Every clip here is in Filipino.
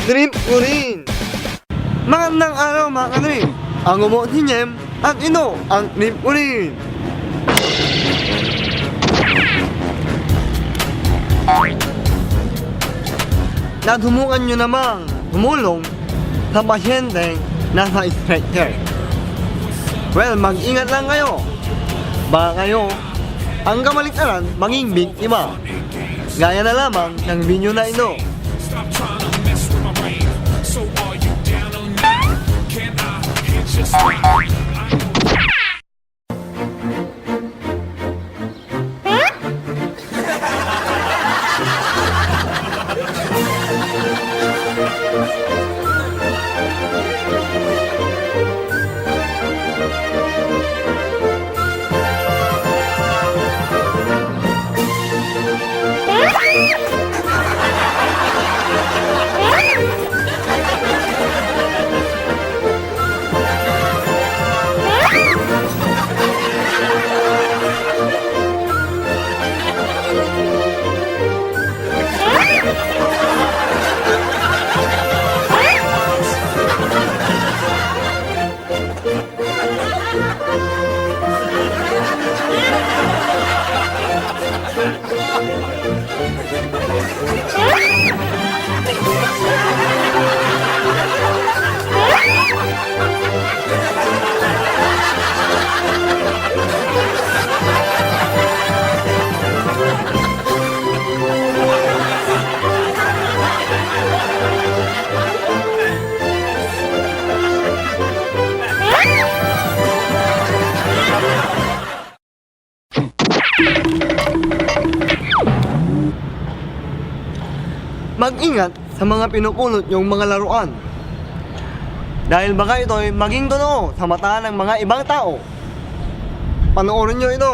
Trip Urin. Magandang araw mga kanrim. Ang umo si Nyem at ino ang Trip Urin. Nadhumukan nyo namang tumulong sa pasyente nasa stretcher. Well, mag-ingat lang kayo. Baka kayo ang kamalikaran maging biktima. Gaya na lamang ng video na ito. Stop trying to mess with my brain. So are you down on me? Can I hit your spine? Mag-ingat sa mga pinupulot yung mga laruan. Dahil baka ito'y maging totoo sa mata ng mga ibang tao. Panoorin nyo ito.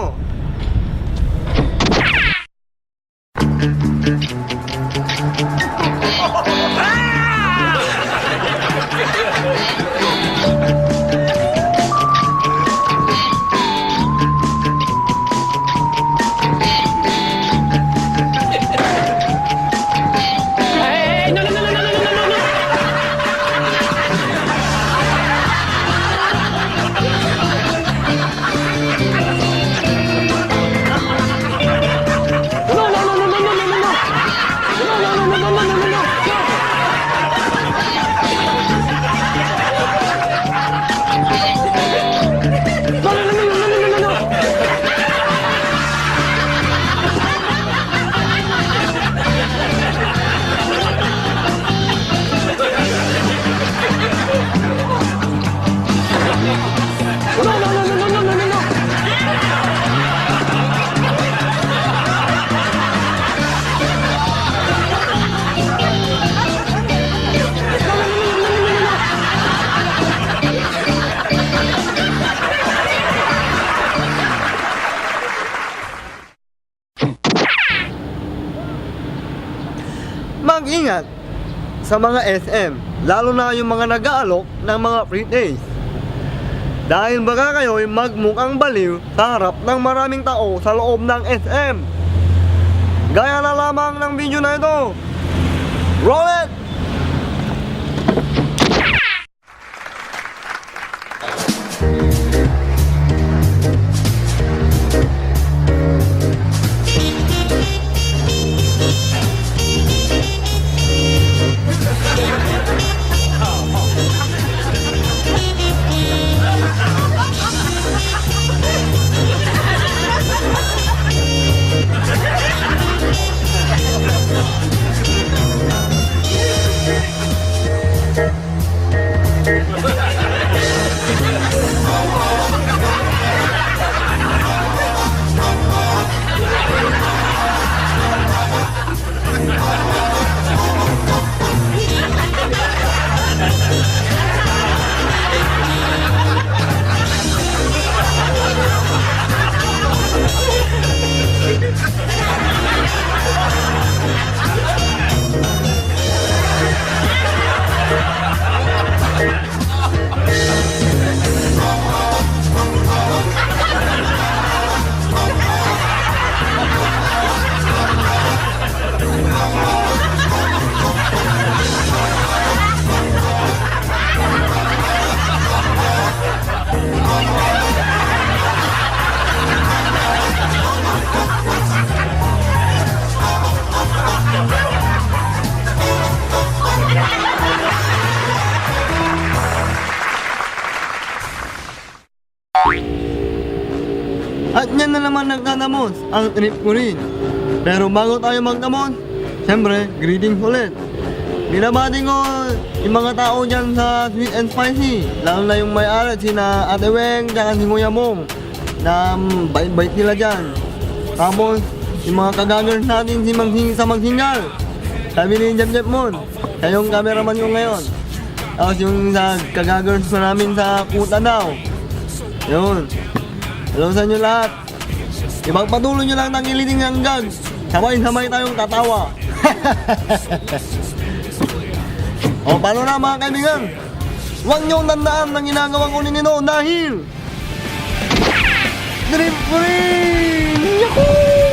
Mag-ingat sa mga SM, lalo na yung mga nag-aalok ng mga free days. Dahil baka kayo'y magmukhang baliw sa harap ng maraming tao sa loob ng SM. Gaya na lamang ng video na ito. Roll it! At yan na naman nagtatapos ang trip ko rin. Pero bago tayo magtapos, syempre, greetings ulit. Binabati ko yung mga tao dyan sa Sweet and Spicy. Lalo na yung may-ari, sina Ate Weng, tsaka si Kuya Mong. Na bait-bait nila dyan. Tapos, yung mga kagagers natin, si Magsingal. Sabi ni Jeff Mon, siya yung cameraman ko ngayon. Tapos yung sa kagagers ko namin sa Kuta daw. Yun. Hello sa inyo lahat. Ipagpatuloy nyo lang ng iliting ng gag. Sabay-sabay tayong tatawa. O, paano na mga kaibigan? Huwag niyong tandaan ng ginagawa ko ninyo dahil Trip Free! Yahoo!